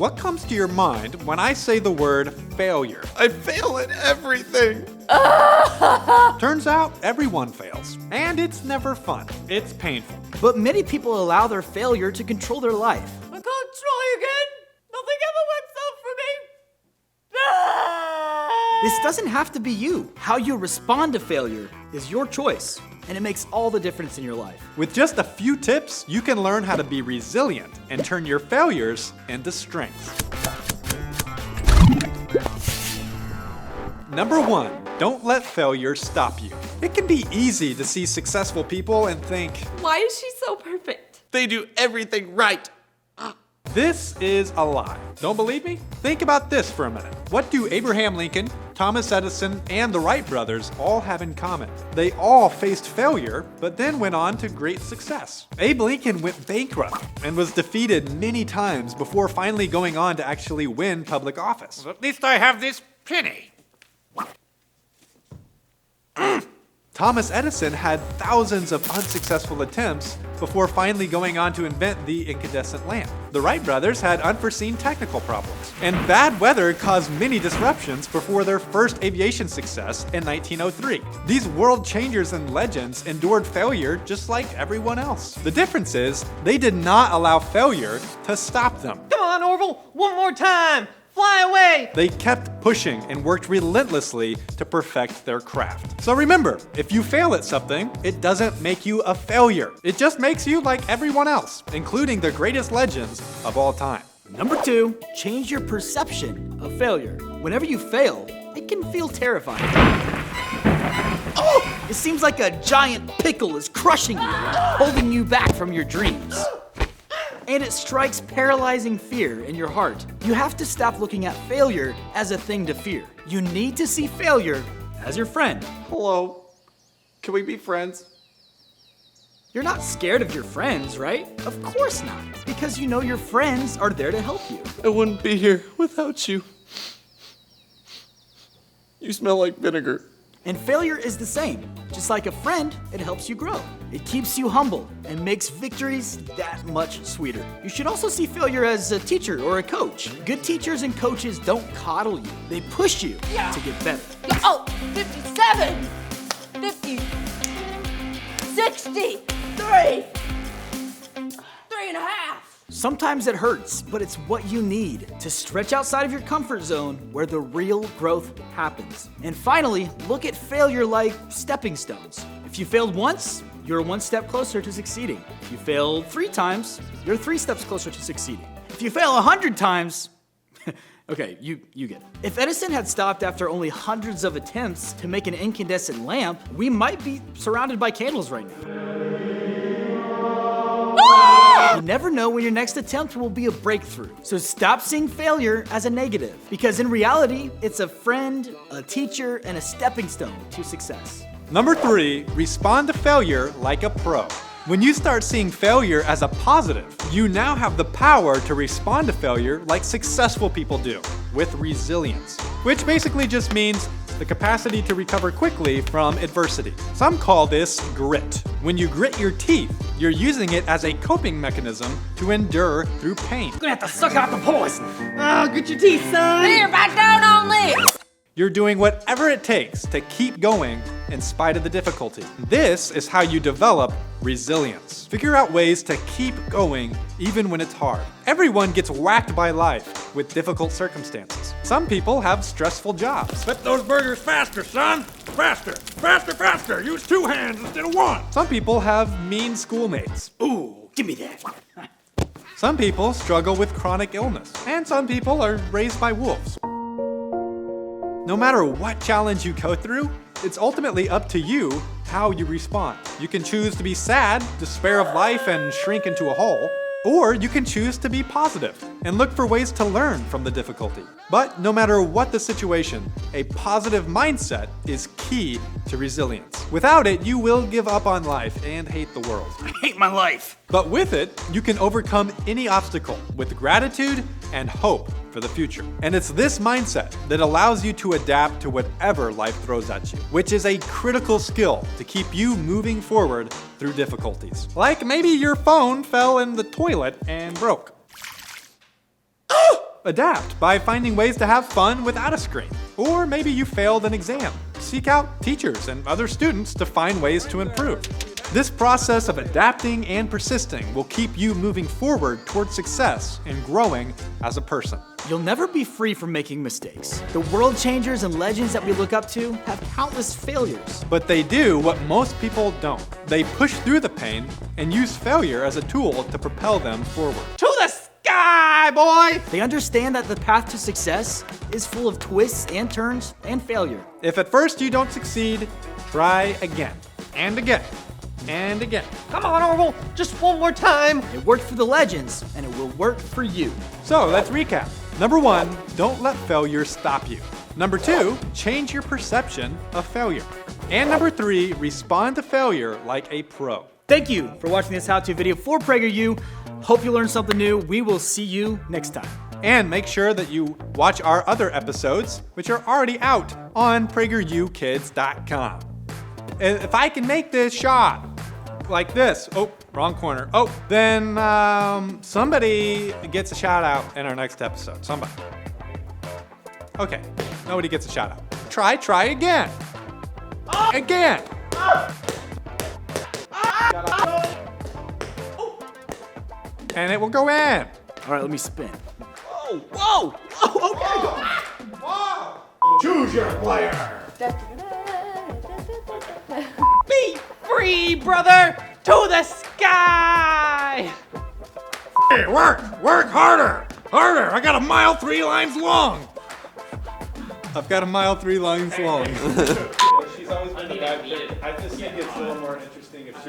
what comes to your mind when I say the word failure? I fail at everything. Turns out everyone fails, and it's never fun. It's painful. But many people allow their failure to control their life. I can't try again. Nothing ever works out for me. This doesn't have to be you. How you respond to failure is your choice, and it makes all the difference in your life. With just a few tips, you can learn how to be resilient and turn your failures into strengths. Number 1, don't let failure stop you. It can be easy to see successful people and think, Why is she so perfect? They do everything right. this is a lie. Don't believe me? Think about this for a minute. What do Abraham Lincoln, Thomas Edison, and the Wright brothers all have in common? They all faced failure, but then went on to great success. Abe Lincoln went bankrupt and was defeated many times before finally going on to actually win public office. At least I have this penny. Thomas Edison had thousands of unsuccessful attempts before finally going on to invent the incandescent lamp. The Wright brothers had unforeseen technical problems, and bad weather caused many disruptions before their first aviation success in 1903. These world changers and legends endured failure just like everyone else. The difference is, they did not allow failure to stop them. Come on, Orville. One more time. Fly away. They kept pushing and worked relentlessly to perfect their craft. So remember, if you fail at something, it doesn't make you a failure. It just makes you like everyone else, including the greatest legends of all time. Number 2, change your perception of failure. Whenever you fail, it can feel terrifying. Oh! It seems like a giant pickle is crushing you, holding you back from your dreams. And it strikes paralyzing fear in your heart. You have to stop looking at failure as a thing to fear. You need to see failure as your friend. Hello. Can we be friends? You're not scared of your friends, right? Of course not, because you know your friends are there to help you. I wouldn't be here without you. You smell like vinegar. And failure is the same. Just like a friend, it helps you grow. It keeps you humble and makes victories that much sweeter. You should also see failure as a teacher or a coach. Good teachers and coaches don't coddle you. They push you to get better. Oh, 57, 50, 60, 3 and a half. Sometimes it hurts, but it's what you need to stretch outside of your comfort zone where the real growth happens. And finally, look at failure like stepping stones. If you failed once, you're one step closer to succeeding. If you failed 3 times, you're 3 steps closer to succeeding. If you fail 100 times, okay, you get it. If Edison had stopped after only hundreds of attempts to make an incandescent lamp, we might be surrounded by candles right now. You never know when your next attempt will be a breakthrough. So stop seeing failure as a negative, because in reality, it's a friend, a teacher, and a stepping stone to success. Number 3, respond to failure like a pro. When you start seeing failure as a positive, you now have the power to respond to failure like successful people do, with resilience, which basically just means the capacity to recover quickly from adversity. Some call this grit. When you grit your teeth, you're using it as a coping mechanism to endure through pain. You're gonna have to suck out the poison. Oh, get your teeth, son. Here, back down on this. You're doing whatever it takes to keep going in spite of the difficulty. This is how you develop resilience. Figure out ways to keep going even when it's hard. Everyone gets whacked by life with difficult circumstances. Some people have stressful jobs. Flip those burgers faster, son. Faster, faster, faster. Use 2 hands instead of 1. Some people have mean schoolmates. Ooh, give me that. Some people struggle with chronic illness. And some people are raised by wolves. No matter what challenge you go through, it's ultimately up to you how you respond. You can choose to be sad, despair of life, and shrink into a hole. Or you can choose to be positive and look for ways to learn from the difficulty. But no matter what the situation, a positive mindset is key to resilience. Without it, you will give up on life and hate the world. I hate my life. But with it, you can overcome any obstacle with gratitude and hope for the future. And it's this mindset that allows you to adapt to whatever life throws at you, which is a critical skill to keep you moving forward through difficulties. Like maybe your phone fell in the toilet and broke. Adapt by finding ways to have fun without a screen. Or maybe you failed an exam. Seek out teachers and other students to find ways to improve. This process of adapting and persisting will keep you moving forward towards success and growing as a person. You'll never be free from making mistakes. The world changers and legends that we look up to have countless failures. But they do what most people don't. They push through the pain and use failure as a tool to propel them forward. To the sky, boy! They understand that the path to success is full of twists and turns and failure. If at first you don't succeed, try again and again and again. Come on, Orville, just one more time. It worked for the legends, and it will work for you. So let's recap. Number 1, don't let failure stop you. Number 2, change your perception of failure. And number 3, respond to failure like a pro. Thank you for watching this how-to video for PragerU. Hope you learned something new. We will see you next time. And make sure that you watch our other episodes, which are already out on PragerUkids.com. If I can make this shot like this, oh, wrong corner. Oh, then somebody gets a shout out in our next episode. Somebody. Okay, nobody gets a shout out. Try again. Again. And it will go in. All right, let me spin. Choose your player. Be free, brother! To the sky! Hey, work harder. I got 1 mile 3 lines long. I've got 1 mile 3 lines long. She's always been the bad bitch. I just think it's a little more interesting if she's